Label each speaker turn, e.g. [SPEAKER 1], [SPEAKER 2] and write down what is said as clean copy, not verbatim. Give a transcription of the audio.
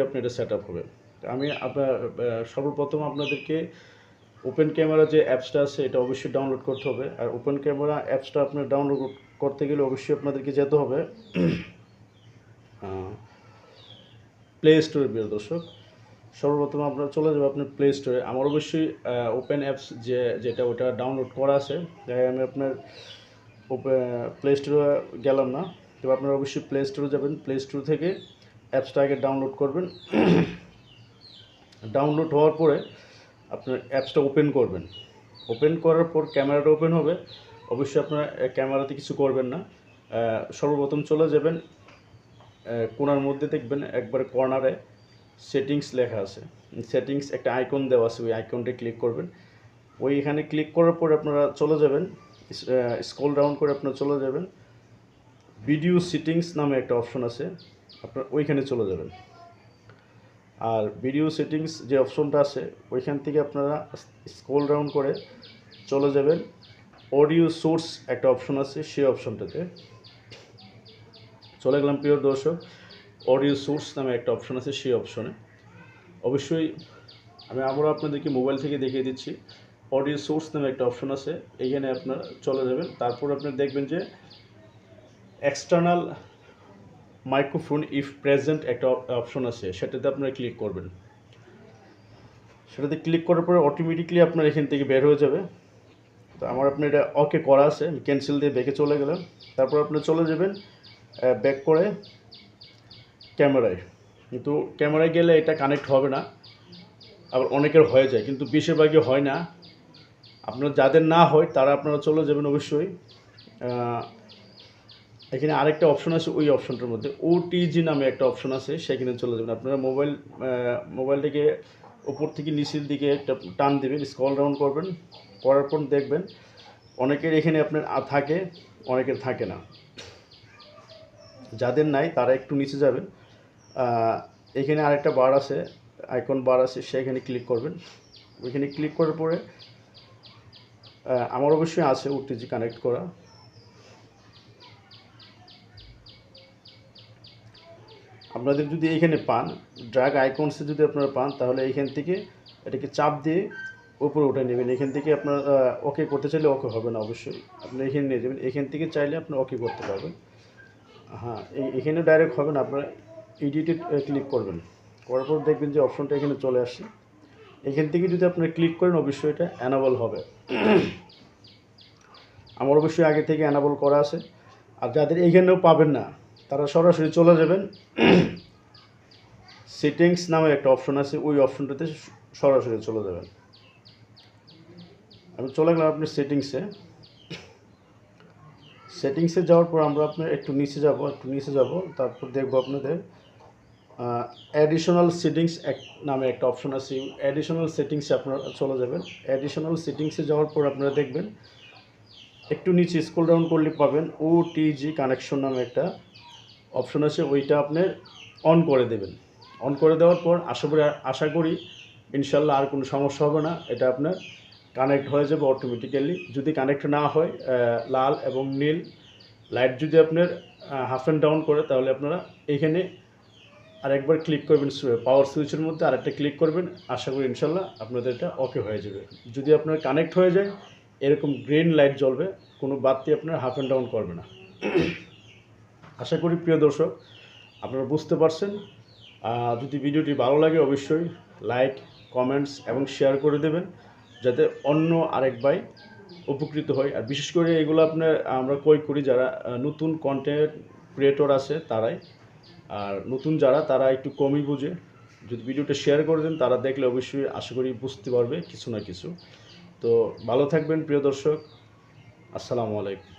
[SPEAKER 1] আপনি এটা set up হবে। আমি সর্বপ্রথম আপনাদেরকে ওপেন ক্যামেরা যে অ্যাপসটা আছে এটা অবশ্যই ডাউনলোড করতে হবে। আর ওপেন ক্যামেরা অ্যাপসটা আপনার ডাউনলোড করতে গেলে অবশ্যই আপনাদেরকে যেতে হবে প্লে স্টোরে। প্রিয় দর্শক, সর্বপ্রথম আপনারা চলে যাবেন আপনার প্লে স্টোরে। আমার অবশ্যই ওপেন অ্যাপস যেটা ওটা ডাউনলোড করা আছে, তাই আমি আপনার প্লে স্টোরে গেলাম না। তো আপনারা অবশ্যই প্লে স্টোরে যাবেন, প্লে স্টোর থেকে অ্যাপসটা আগে ডাউনলোড করবেন। ডাউনলোড হওয়ার পরে আপনার অ্যাপসটা ওপেন করবেন। ওপেন করার পর ক্যামেরাটা ওপেন হবে। অবশ্যই আপনারা ক্যামেরাতে কিছু করবেন না। সর্বপ্রথম চলে যাবেন কোণার মধ্যে, দেখবেন একবারে কর্নারে সেটিংস লেখা আছে। সেটিংস একটা আইকন দেওয়া আছে, ওই আইকনটা ক্লিক করবেন। ওইখানে ক্লিক করার পরে আপনারা চলে যাবেন, স্ক্রল ডাউন করে আপনারা চলে যাবেন, ভিডিও সেটিংস নামে একটা অপশন আছে, আপনারা ওইখানে চলে যাবেন। আর ভিডিও সেটিংস যে অপশনটা আছে ওইখান থেকে আপনারা স্ক্রল ডাউন করে চলে যাবেন, অডিও সোর্স একটা অপশন আছে, সেই অপশনটাতে চলে গেলাম। প্রিয় দর্শক, অডিও সোর্স নামে একটা অপশন আছে, সেই অপশনে অবশ্যই আমি আবারও আপনাদেরকে মোবাইল থেকে দেখিয়ে দিচ্ছি। অডিও সোর্স নামে একটা অপশন আছে, এইখানে আপনারা চলে যাবেন। তারপর আপনারা দেখবেন যে এক্সটার্নাল মাইক্রোফোন ইফ প্রেজেন্ট একটা অপশন আছে, সেটাতে আপনারা ক্লিক করবেন। সেটাতে ক্লিক করার পরে অটোমেটিকলি আপনার এখান থেকে বের হয়ে যাবে। তো আমার আপনার এটা ওকে করা আছে, আমি ক্যান্সেল দিয়ে ব্যাকে চলে গেলাম। তারপর আপনি চলে যাবেন ব্যাক করে ক্যামেরায়। কিন্তু ক্যামেরায় গেলে এটা কানেক্ট হবে না, আবার অনেকের হয়ে যায়, কিন্তু বেশিরভাগই হয় না। আপনার যাদের না হয় তারা আপনারা চলে যাবেন অবশ্যই এখানে আরেকটা অপশন আছে, ওই অপশনটার মধ্যে ওটিজি নামে একটা অপশন আছে, সেখানে চলে যাবেন। আপনারা মোবাইলটাকে উপর থেকে নিচের দিকে একটা টান দেবেন, স্ক্রল ডাউন করবেন, করার পর দেখবেন অনেকের এখানে আপনার থাকে, অনেকের থাকে না। যাদের নাই তারা একটু নিচে যাবেন, এখানে আরেকটা বার আছে, আইকন বার আছে, সেখানে ক্লিক করবেন। ওইখানে ক্লিক করার পরে আমার অবশ্যই আছে ওটিজি কানেক্ট করা। আপনাদের যদি এখানে পান, ড্র্যাগ আইকনসে যদি আপনারা পান, তাহলে এইখান থেকে এটাকে চাপ দিয়ে উপরে উঠে নেবেন। এখান থেকে আপনার ওকে করতে চাইলে ওকে হবে না, অবশ্যই আপনি এখানে নিয়ে যাবেন। এখান থেকে চাইলে আপনি ওকে করতে পারবেন। হ্যাঁ, এখানে ডাইরেক্ট হবে না, আপনারা এডিটে ক্লিক করবেন, করার পর দেখবেন যে অপশনটা এখানে চলে আসছে। এখান থেকে যদি আপনারা ক্লিক করেন অবশ্যই এটা অ্যানাবল হবে। আমার অবশ্যই আগে থেকে অ্যানাবল করা আছে। আর যাদের এইখানেও পাবেন না তারা সরাসরি চলে যাবেন, সেটিংস নামে একটা অপশন আছে, ওই অপশনটাতে সরাসরি চলে যাবেন। আমি চলে গেলাম আপনার সেটিংসে যাওয়ার পর আমরা আপনার একটু নিচে যাব, তারপর দেখবো আপনাদের অ্যাডিশনাল সেটিংস নামে একটা অপশন আছে, অ্যাডিশনাল সেটিংসে আপনারা চলে যাবেন। অ্যাডিশনাল সেটিংসে যাওয়ার পর আপনারা দেখবেন একটু নিচে স্ক্রল ডাউন করলে পাবেন ওটিজি কানেকশন নামে একটা অপশন আছে, ওইটা আপনার অন করে দেবেন। অন করে দেওয়ার পর আশা করি ইনশাল্লাহ আর কোনো সমস্যা হবে না, এটা আপনার কানেক্ট হয়ে যাবে অটোমেটিক্যালি। যদি কানেক্ট না হয়, লাল এবং নীল লাইট যদি আপনার হাফ অ্যান্ড ডাউন করে, তাহলে আপনারা এইখানে আরেকবার ক্লিক করবেন, পাওয়ার সুইচের মধ্যে আরেকটা ক্লিক করবেন। আশা করি ইনশাল্লাহ আপনাদের এটা ওকে হয়ে যাবে। যদি আপনার কানেক্ট হয়ে যায়, এরকম গ্রিন লাইট জ্বলবে, কোনো বাতি আপনার হাফ অ্যান্ড ডাউন করবে না। আশা করি প্রিয় দর্শক আপনারা বুঝতে পারছেন। যদি ভিডিওটি ভালো লাগে অবশ্যই লাইক, কমেন্টস এবং শেয়ার করে দেবেন, যাতে অন্য আরেক ভাই উপকৃত হয়। আর বিশেষ করে এগুলো আপনার আমরা করি যারা নতুন কন্টেন্ট ক্রিয়েটর আছে তারাই, আর নতুন যারা তারা একটু কমই বুঝে। যদি ভিডিওটা শেয়ার করে দেন, তারা দেখলে অবশ্যই আশা করি বুঝতে পারবে কিছু না কিছু। তো ভালো থাকবেন প্রিয় দর্শক, আসসালামু আলাইকুম।